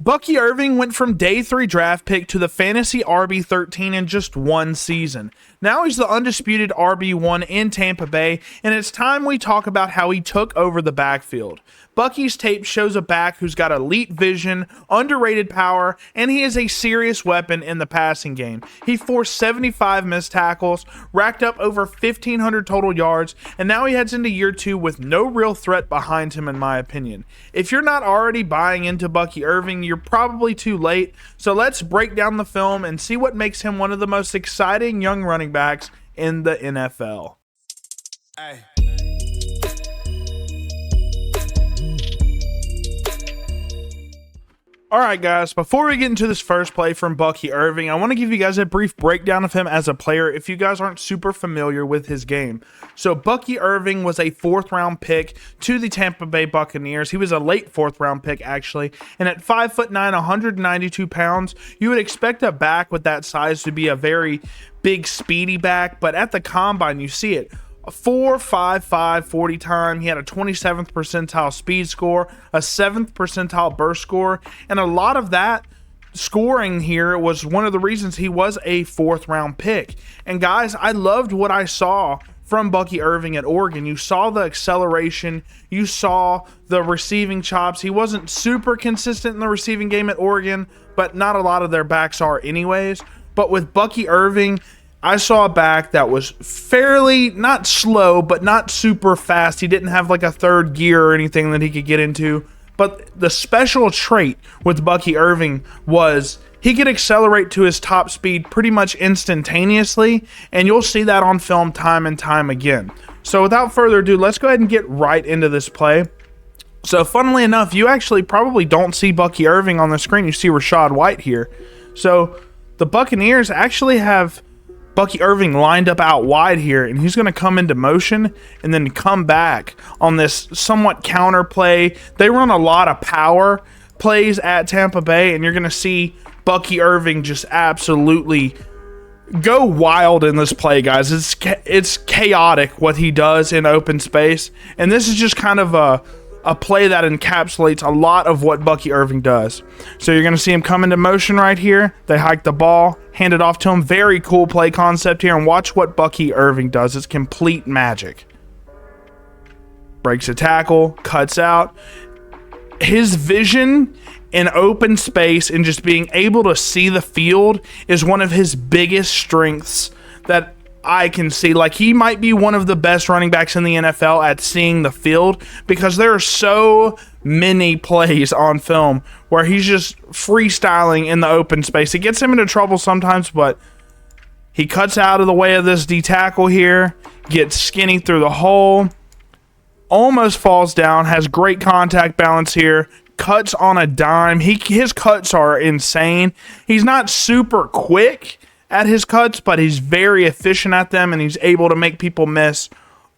Bucky Irving went from day 3 draft pick to the fantasy RB13 in just one season. Now he's the undisputed RB1 in Tampa Bay, and it's time we talk about how he took over the backfield. Bucky's tape shows a back who's got elite vision, underrated power, and he is a serious weapon in the passing game. He forced 75 missed tackles, racked up over 1,500 total yards, and now he heads into year 2 with no real threat behind him, in my opinion. If you're not already buying into Bucky Irving, you're probably too late, so let's break down the film and see what makes him one of the most exciting young running backs in the NFL. Hey. Alright guys, before we get into this first play from Bucky Irving, I want to give you guys a brief breakdown of him as a player if you guys aren't super familiar with his game. So Bucky Irving was a 4th round pick to the Tampa Bay Buccaneers. He was a late 4th round pick actually, and at 5'9", 192 pounds, you would expect a back with that size to be a very big speedy back, but at the combine you see it. 4.55 40 time. He had a 27th percentile speed score, a 7th percentile burst score, and a lot of that scoring here was one of the reasons he was a 4th round pick. And guys, I loved what I saw from Bucky Irving at Oregon. You saw the acceleration, you saw the receiving chops. He wasn't super consistent in the receiving game at Oregon, but not a lot of their backs are anyways. But with Bucky Irving, I saw a back that was fairly, not slow, but not super fast. He didn't have like a third gear or anything that he could get into. But the special trait with Bucky Irving was he could accelerate to his top speed pretty much instantaneously, and you'll see that on film time and time again. So without further ado, let's go ahead and get right into this play. So funnily enough, you actually probably don't see Bucky Irving on the screen. You see Rachaad White here. So the Buccaneers actually have Bucky Irving lined up out wide here, and he's going to come into motion and then come back on this somewhat counter play. They run a lot of power plays at Tampa Bay, and you're going to see Bucky Irving just absolutely go wild in this play, guys. It's chaotic what he does in open space, and this is just kind of a play that encapsulates a lot of what Bucky Irving does. So you're going to see him come into motion right here. They hike the ball, hand it off to him. Very cool play concept here, and watch what Bucky Irving does. It's complete magic. Breaks a tackle, cuts out. His vision in open space and just being able to see the field is one of his biggest strengths that I can see. Like, he might be one of the best running backs in the NFL at seeing the field, because there are so many plays on film where he's just freestyling in the open space. It gets him into trouble sometimes, but he cuts out of the way of this D tackle here, gets skinny through the hole, almost falls down, has great contact balance here, cuts on a dime. His cuts are insane. He's not super quick at his cuts, but he's very efficient at them, and he's able to make people miss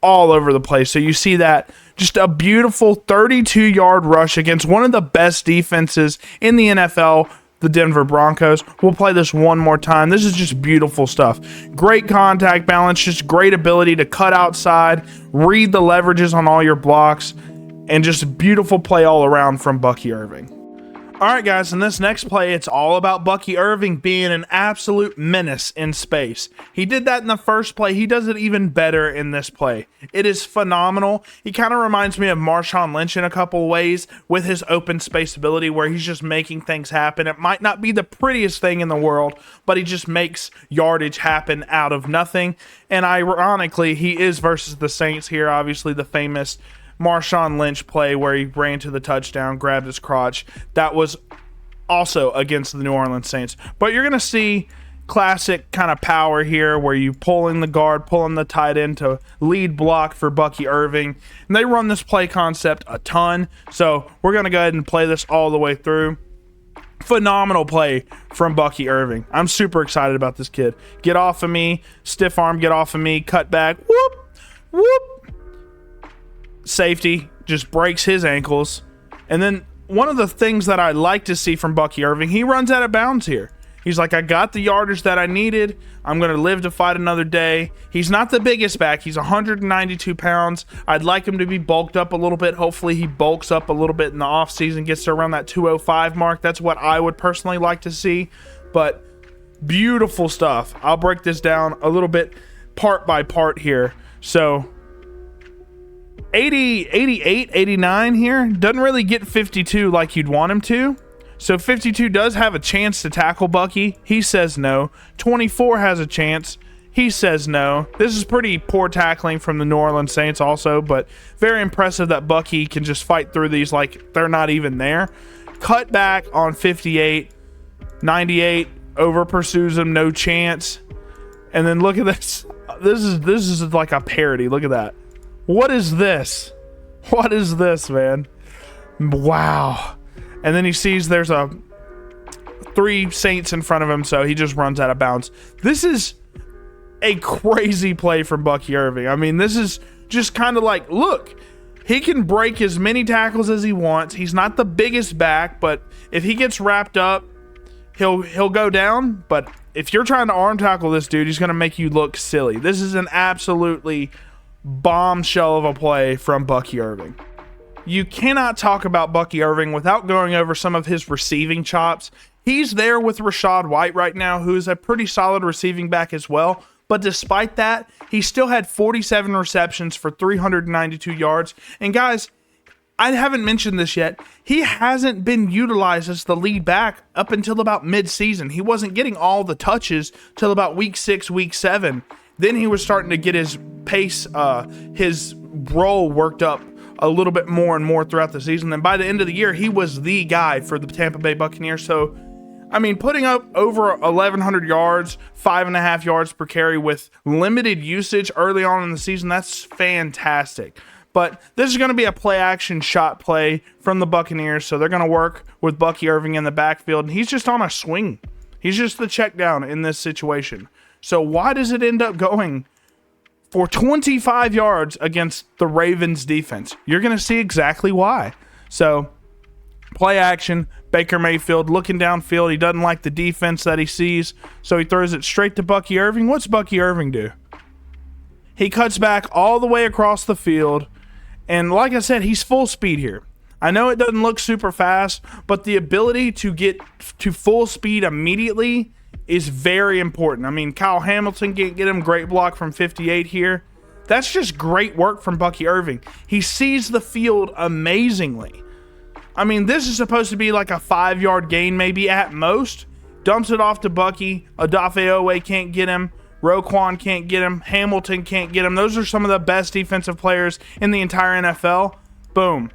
all over the place. So you see that, just a beautiful 32-yard rush against one of the best defenses in the NFL, the Denver Broncos. We'll play this one more time. This is just beautiful stuff. Great contact balance, just great ability to cut outside, read the leverages on all your blocks, and just a beautiful play all around from Bucky Irving. Alright guys, in this next play, it's all about Bucky Irving being an absolute menace in space. He did that in the first play. He does it even better in this play. It is phenomenal. He kind of reminds me of Marshawn Lynch in a couple ways with his open space ability, where he's just making things happen. It might not be the prettiest thing in the world, but he just makes yardage happen out of nothing. And ironically, he is versus the Saints here, obviously the famous Marshawn Lynch play where he ran to the touchdown, grabbed his crotch. That was also against the New Orleans Saints. But you're going to see classic kind of power here where you pulling the guard, pulling the tight end to lead block for Bucky Irving. And they run this play concept a ton. So we're going to go ahead and play this all the way through. Phenomenal play from Bucky Irving. I'm super excited about this kid. Get off of me. Stiff arm, get off of me. Cut back. Whoop, whoop. Safety just breaks his ankles. And then one of the things that I like to see from Bucky Irving, he runs out of bounds here. He's like, I got the yardage that I needed. I'm going to live to fight another day. He's not the biggest back. He's 192 pounds. I'd like him to be bulked up a little bit. Hopefully he bulks up a little bit in the offseason, gets to around that 205 mark. That's what I would personally like to see. But beautiful stuff. I'll break this down a little bit part by part here. So 80, 88, 89 here. Doesn't really get 52 like you'd want him to. So 52 does have a chance to tackle Bucky. He says no. 24 has a chance. He says no. This is pretty poor tackling from the New Orleans Saints also, but very impressive that Bucky can just fight through these like they're not even there. Cut back on 58. 98 over pursues him, no chance. And then look at this. This is like a parody. Look at that. What is this? What is this, man? Wow. And then he sees there's a 3 Saints in front of him, so he just runs out of bounds. This is a crazy play from Bucky Irving. I mean, this is just kind of like, look, he can break as many tackles as he wants. He's not the biggest back, but if he gets wrapped up, he'll go down. But if you're trying to arm tackle this dude, he's going to make you look silly. This is an absolutely bombshell of a play from Bucky Irving. You cannot talk about Bucky Irving without going over some of his receiving chops. He's there with Rachaad White right now, who is a pretty solid receiving back as well. But despite that, he still had 47 receptions for 392 yards. And guys, I haven't mentioned this yet. He hasn't been utilized as the lead back up until about mid-season. He wasn't getting all the touches till about week 6, week 7. Then he was starting to get his pace, his role worked up a little bit more and more throughout the season. And by the end of the year, he was the guy for the Tampa Bay Buccaneers. So, I mean, putting up over 1,100 yards, 5.5 yards per carry with limited usage early on in the season, that's fantastic. But this is going to be a play-action shot play from the Buccaneers, so they're going to work with Bucky Irving in the backfield, and he's just on a swing. He's just the check down in this situation. So why does it end up going for 25 yards against the Ravens defense? You're going to see exactly why. So, play action, Baker Mayfield looking downfield. He doesn't like the defense that he sees, so he throws it straight to Bucky Irving. What's Bucky Irving do? He cuts back all the way across the field, and like I said, he's full speed here. I know it doesn't look super fast, but the ability to get to full speed immediately is very important. I mean, Kyle Hamilton can't get him. Great block from 58 here. That's just great work from Bucky Irving. He sees the field amazingly. I mean, this is supposed to be like a 5-yard gain maybe at most. Dumps it off to Bucky. Odafe Owe can't get him. Roquan can't get him. Hamilton can't get him. Those are some of the best defensive players in the entire NFL. Boom.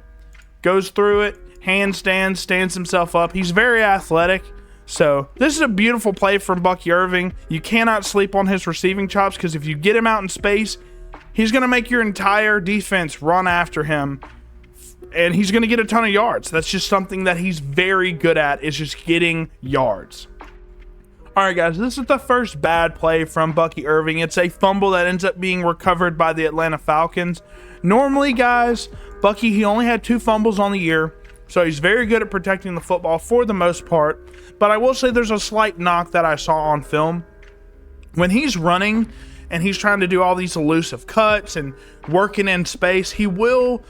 Goes through it. Handstands. Stands himself up. He's very athletic. So this is a beautiful play from Bucky Irving. You cannot sleep on his receiving chops because if you get him out in space, he's going to make your entire defense run after him. And he's going to get a ton of yards. That's just something that he's very good at, is just getting yards. All right, guys, this is the first bad play from Bucky Irving. It's a fumble that ends up being recovered by the Atlanta Falcons. Normally, guys, Bucky, he only had 2 fumbles on the year, so he's very good at protecting the football for the most part. But I will say there's a slight knock that I saw on film. When he's running and he's trying to do all these elusive cuts and working in space, he won't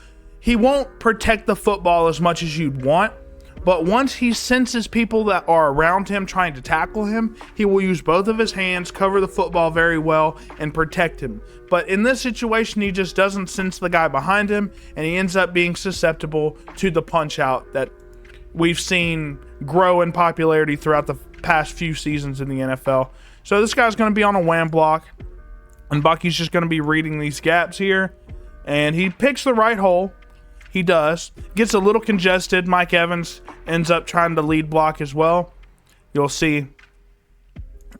protect the football as much as you'd want. But once he senses people that are around him trying to tackle him, he will use both of his hands, cover the football very well, and protect him. But in this situation, he just doesn't sense the guy behind him, and he ends up being susceptible to the punch out that we've seen grow in popularity throughout the past few seasons in the NFL. So this guy's going to be on a wham block, and Bucky's just going to be reading these gaps here, and he picks the right hole. He does. Gets a little congested. Mike Evans ends up trying to lead block as well. You'll see.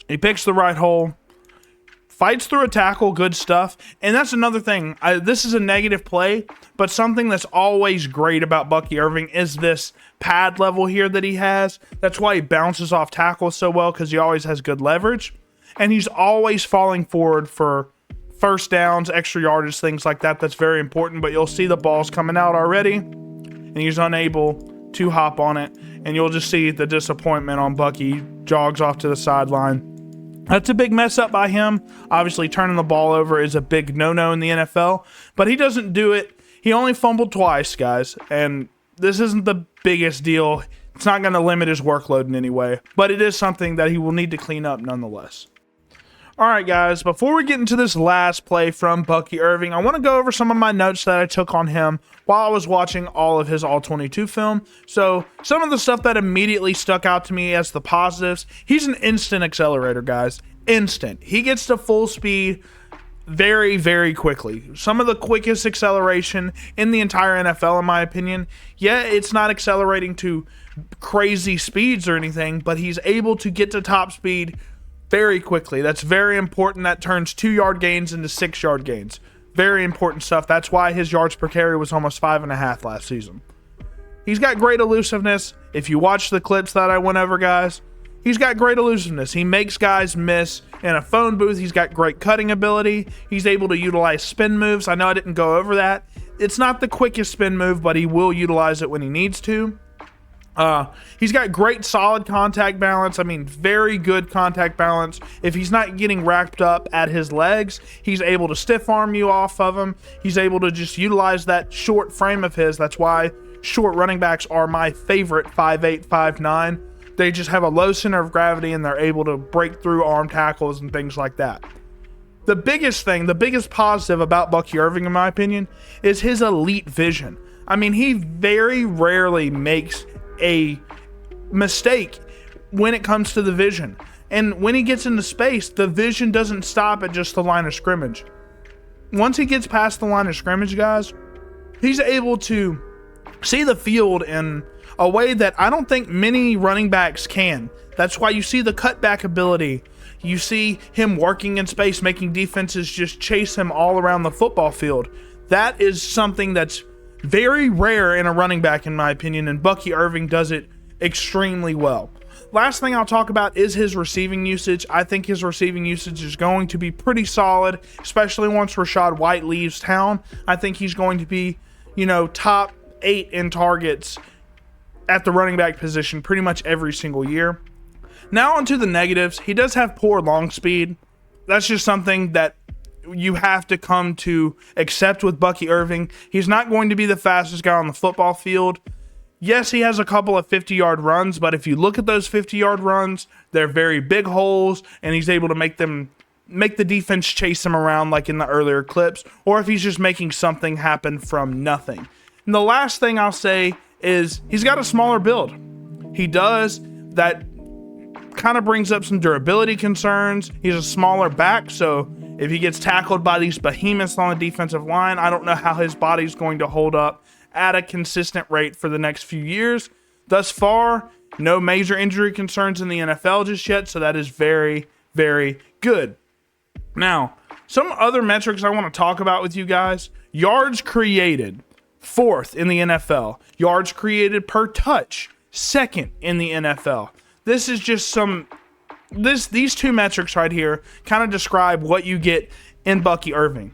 He picks the right hole. Fights through a tackle. Good stuff. And that's another thing. This is a negative play, but something that's always great about Bucky Irving is this pad level here that he has. That's why he bounces off tackles so well, because he always has good leverage. And he's always falling forward for first downs, extra yardage, things like that. That's very important, but you'll see the ball's coming out already, and he's unable to hop on it, and you'll just see the disappointment on Bucky. Jogs off to the sideline. That's a big mess up by him. Obviously, turning the ball over is a big no-no in the NFL, but he doesn't do it. He only fumbled twice, guys, and this isn't the biggest deal. It's not going to limit his workload in any way, but it is something that he will need to clean up nonetheless. All right, guys, before we get into this last play from Bucky Irving, I want to go over some of my notes that I took on him while I was watching all of his All-22 film. So some of the stuff that immediately stuck out to me as the positives, he's an instant accelerator, guys. Instant. He gets to full speed very, very quickly. Some of the quickest acceleration in the entire NFL, in my opinion. Yeah, it's not accelerating to crazy speeds or anything, but he's able to get to top speed very quickly. That's very important. That turns 2-yard gains into 6-yard gains. Very important stuff. That's why his yards per carry was almost 5.5 last season. He's got great elusiveness. If you watch the clips that I went over, guys, he's got great elusiveness. He makes guys miss in a phone booth. He's got great cutting ability. He's able to utilize spin moves. I know I didn't go over that. It's not the quickest spin move, but he will utilize it when he needs to. He's got great solid contact balance. I mean, very good contact balance. If he's not getting wrapped up at his legs, he's able to stiff arm you off of him. He's able to just utilize that short frame of his. That's why short running backs are my favorite, 5'8", 5'9". They just have a low center of gravity and they're able to break through arm tackles and things like that. The biggest thing, the biggest positive about Bucky Irving, in my opinion, is his elite vision. I mean, he very rarely makes a mistake when it comes to the vision. And when he gets into space, the vision doesn't stop at just the line of scrimmage. Once he gets past the line of scrimmage, guys, he's able to see the field in a way that I don't think many running backs can. That's why you see the cutback ability. You see him working in space, making defenses just chase him all around the football field. That is something that's very rare in a running back, in my opinion, and Bucky Irving does it extremely well. Last thing I'll talk about is his receiving usage. I think his receiving usage is going to be pretty solid, especially once Rachaad White leaves town. I think he's going to be, top 8 in targets at the running back position pretty much every single year. Now onto the negatives. He does have poor long speed. That's just something that you have to come to accept with Bucky Irving. He's not going to be the fastest guy on the football field. Yes, he has a couple of 50-yard runs, but if you look at those 50-yard runs, they're very big holes, and he's able to make the defense chase him around like in the earlier clips, or if he's just making something happen from nothing. And the last thing I'll say is he's got a smaller build. He does. That kind of brings up some durability concerns. He's a smaller back, so if he gets tackled by these behemoths on the defensive line, I don't know how his body's going to hold up at a consistent rate for the next few years. Thus far, no major injury concerns in the NFL just yet, so that is very, very good. Now, some other metrics I want to talk about with you guys. Yards created, 4th in the NFL. Yards created per touch, 2nd in the NFL. This is just these two metrics right here kind of describe what you get in Bucky Irving.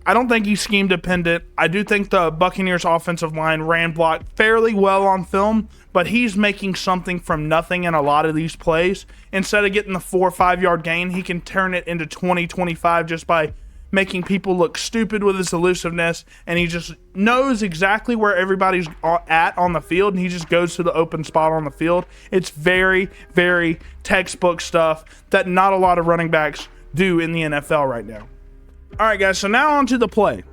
I don't think he's scheme dependent. I do think the Buccaneers offensive line ran block fairly well on film, but he's making something from nothing in a lot of these plays. Instead of getting the 4 or 5 yard gain, he can turn it into 20, 25 just by making people look stupid with his elusiveness, and he just knows exactly where everybody's at on the field, and he just goes to the open spot on the field. It's very, very textbook stuff that not a lot of running backs do in the NFL right now. All right, guys, so now on to the play.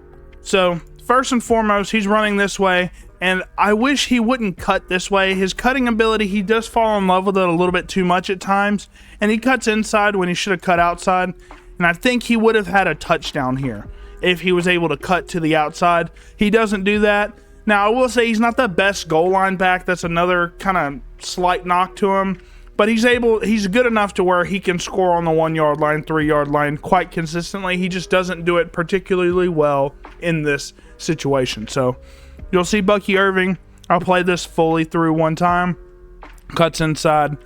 So first and foremost, he's running this way, and I wish he wouldn't cut this way. His cutting ability, he does fall in love with it a little bit too much at times, and he cuts inside when he should have cut outside. And I think he would have had a touchdown here if he was able to cut to the outside. He doesn't do that. Now, I will say he's not the best goal line back. That's another kind of slight knock to him. But he's good enough to where he can score on the 1 yard line, 3 yard line quite consistently. He just doesn't do it particularly well in this situation. So you'll see Bucky Irving. I'll play this fully through one time. Cuts inside,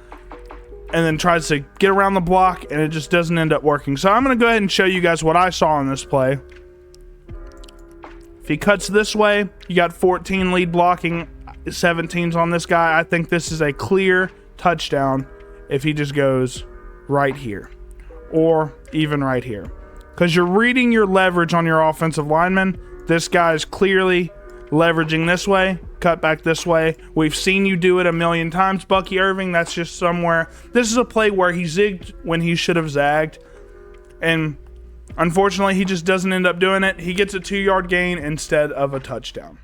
and then tries to get around the block, and it just doesn't end up working. So I'm going to go ahead and show you guys what I saw in this play. If he cuts this way, you got 14 lead blocking. 17s on this guy. I think this is a clear touchdown if he just goes right here or even right here, because you're reading your leverage on your offensive lineman. This guy is clearly leveraging this way, cut back this way. We've seen you do it a million times, Bucky Irving. That's just somewhere. This is a play where he zigged when he should have zagged, and unfortunately he just doesn't end up doing it. He gets a 2-yard gain instead of a touchdown.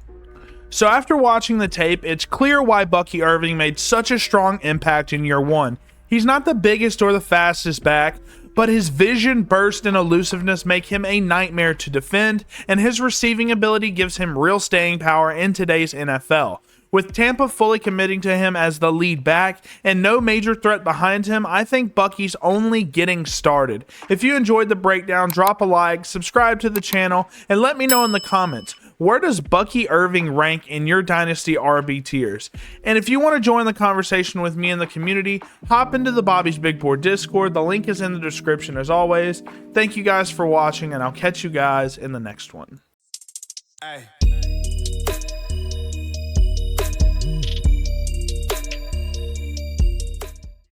So after watching the tape, it's clear why Bucky Irving made such a strong impact in year one. He's not the biggest or the fastest back, but his vision, burst, and elusiveness make him a nightmare to defend, and his receiving ability gives him real staying power in today's NFL. With Tampa fully committing to him as the lead back and no major threat behind him, I think Bucky's only getting started. If you enjoyed the breakdown, drop a like, subscribe to the channel, and let me know in the comments, where does Bucky Irving rank in your Dynasty RB tiers? And if you want to join the conversation with me in the community, hop into the Bobby's Big Board Discord. The link is in the description as always. Thank you guys for watching, and I'll catch you guys in the next one. Hey.